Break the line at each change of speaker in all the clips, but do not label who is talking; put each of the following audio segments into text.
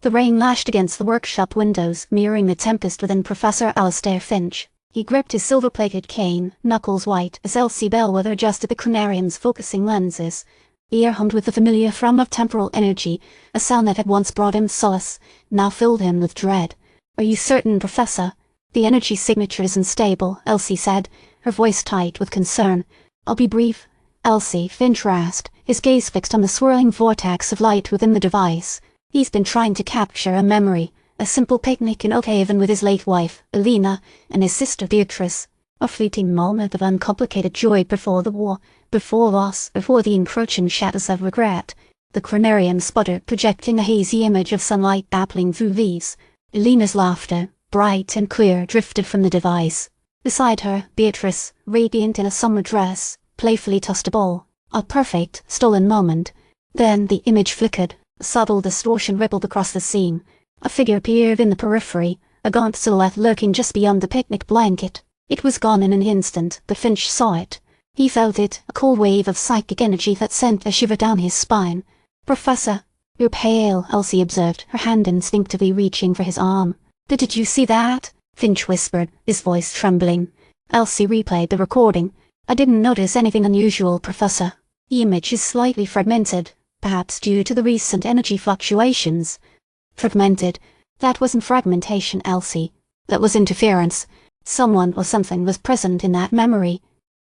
The rain lashed against the workshop windows, mirroring the tempest within Professor Alistair Finch. He gripped his silver-plated cane, knuckles white, as Elsie Bellwether adjusted the Chronarium's focusing lenses. The air hummed with the familiar thrum of temporal energy, a sound that had once brought him solace, now filled him with dread. "Are you certain, Professor? The energy signature is unstable," Elsie said, her voice tight with concern. "I'll be brief." "Elsie," Finch rasped, his gaze fixed on the swirling vortex of light within the device. "He's been trying to capture a memory, a simple picnic in Oakhaven with his late wife, Elena, and his sister Beatrice. A fleeting moment of uncomplicated joy before the war, before loss, before the encroaching shadows of regret." The Chronarium sputtered, projecting a hazy image of sunlight dappling through leaves. Elena's laughter, bright and clear, drifted from the device. Beside her, Beatrice, radiant in a summer dress, playfully tossed a ball. A perfect, stolen moment. Then the image flickered, a subtle distortion rippled across the scene. A figure appeared in the periphery, a gaunt silhouette lurking just beyond the picnic blanket. It was gone in an instant, but Finch saw it. He felt it, a cold wave of psychic energy that sent a shiver down his spine. "Professor, you're pale," Elsie observed, her hand instinctively reaching for his arm. Did you see that?" Finch whispered, his voice trembling. Elsie replayed the recording. "I didn't notice anything unusual, Professor. The image is slightly fragmented, perhaps due to the recent energy fluctuations." "Fragmented? That wasn't fragmentation, Elsie. That was interference. Someone or something was present in that memory.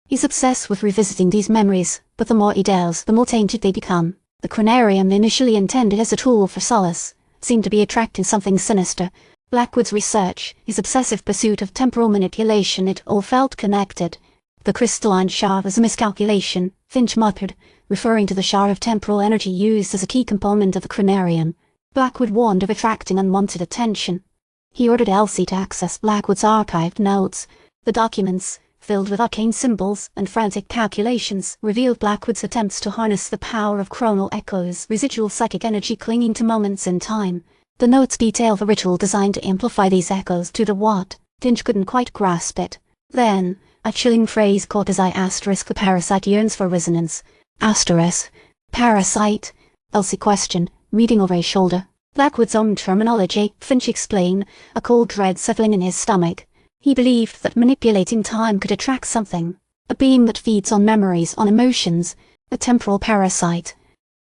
He's obsessed with revisiting these memories, but the more he delves, the more tainted they become. The Chronarium, initially intended as a tool for solace, seemed to be attracting something sinister. Blackwood's research, his obsessive pursuit of temporal manipulation, it all felt connected. The crystalline shard was a miscalculation," Finch muttered, referring to the shard of temporal energy used as a key component of the Chronarium. Blackwood warned of attracting unwanted attention. He ordered Elsie to access Blackwood's archived notes. The documents, filled with arcane symbols and frantic calculations, revealed Blackwood's attempts to harness the power of chronal echoes, residual psychic energy clinging to moments in time. The notes detail the ritual designed to amplify these echoes to the what. Finch couldn't quite grasp it. Then, a chilling phrase caught his eye. "The parasite yearns for resonance." "Parasite?" Elsie questioned, reading over his shoulder. "Blackwood's own terminology," Finch explained, a cold dread settling in his stomach. He believed that manipulating time could attract something, a being that feeds on memories, on emotions, a temporal parasite.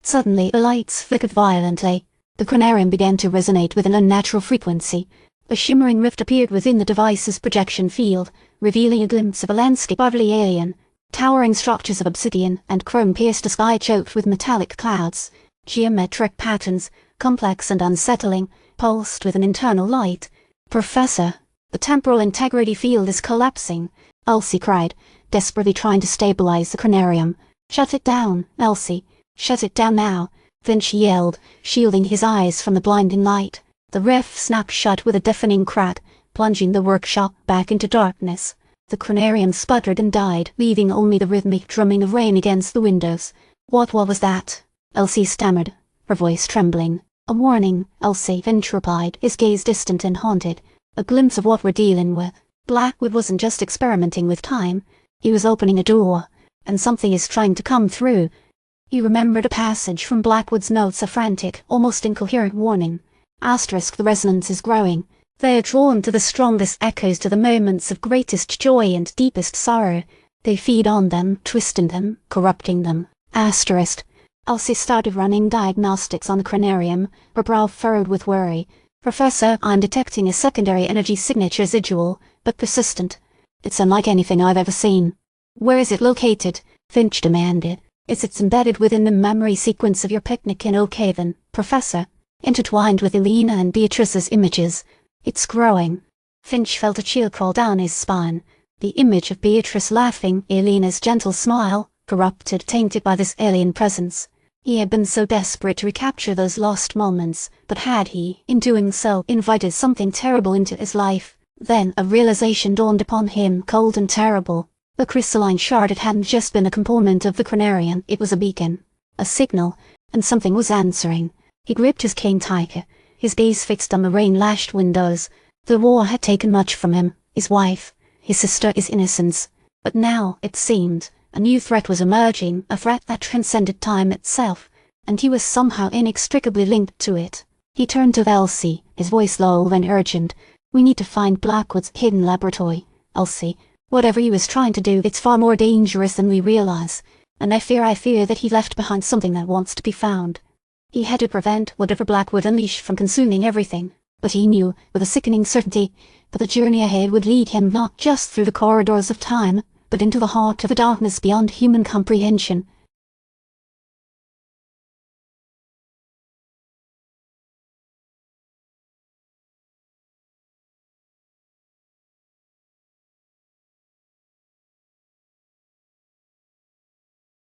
Suddenly the lights flickered violently. The Chronarium began to resonate with an unnatural frequency. A shimmering rift appeared within the device's projection field, revealing a glimpse of a landscape utterly alien. Towering structures of obsidian and chrome pierced a sky choked with metallic clouds. Geometric patterns, complex and unsettling, pulsed with an internal light. "Professor, the temporal integrity field is collapsing," Elsie cried, desperately trying to stabilize the Chronarium. "Shut it down, Elsie. Shut it down now," Finch yelled, shielding his eyes from the blinding light. The rift snapped shut with a deafening crack, plunging the workshop back into darkness. The Chronarium sputtered and died, leaving only the rhythmic drumming of rain against the windows. What was that?" Elsie stammered, her voice trembling. "A warning, Elsie," Finch replied, his gaze distant and haunted. "A glimpse of what we're dealing with. Blackwood wasn't just experimenting with time. He was opening a door, and something is trying to come through." He remembered a passage from Blackwood's notes, a frantic, almost incoherent warning. "The resonance is growing. They are drawn to the strongest echoes, to the moments of greatest joy and deepest sorrow. They feed on them, twisting them, corrupting them." Elsie started running diagnostics on the Chronarium, her brow furrowed with worry. "Professor, I'm detecting a secondary energy signature, residual, but persistent. It's unlike anything I've ever seen." "Where is it located?" Finch demanded. It's embedded within the memory sequence of your picnic in Oakhaven, Professor, intertwined with Elena and Beatrice's images. It's growing." Finch felt a chill crawl down his spine. The image of Beatrice laughing, Elena's gentle smile, corrupted, tainted by this alien presence. He had been so desperate to recapture those lost moments, but had he, in doing so, invited something terrible into his life? Then a realization dawned upon him, cold and terrible. The crystalline shard, it hadn't just been a component of the Chronarium, it was a beacon, a signal, and something was answering. He gripped his cane tighter, his gaze fixed on the rain-lashed windows. The war had taken much from him, his wife, his sister, his innocence. But now, it seemed, a new threat was emerging, a threat that transcended time itself, and he was somehow inextricably linked to it. He turned to Elsie, his voice low and urgent. "We need to find Blackwood's hidden laboratory. Elsie, whatever he was trying to do, it's far more dangerous than we realize. And I fear that he left behind something that wants to be found. He had to prevent whatever Blackwood unleashed from consuming everything. But he knew, with a sickening certainty, that the journey ahead would lead him not just through the corridors of time, but into the heart of a darkness beyond human comprehension.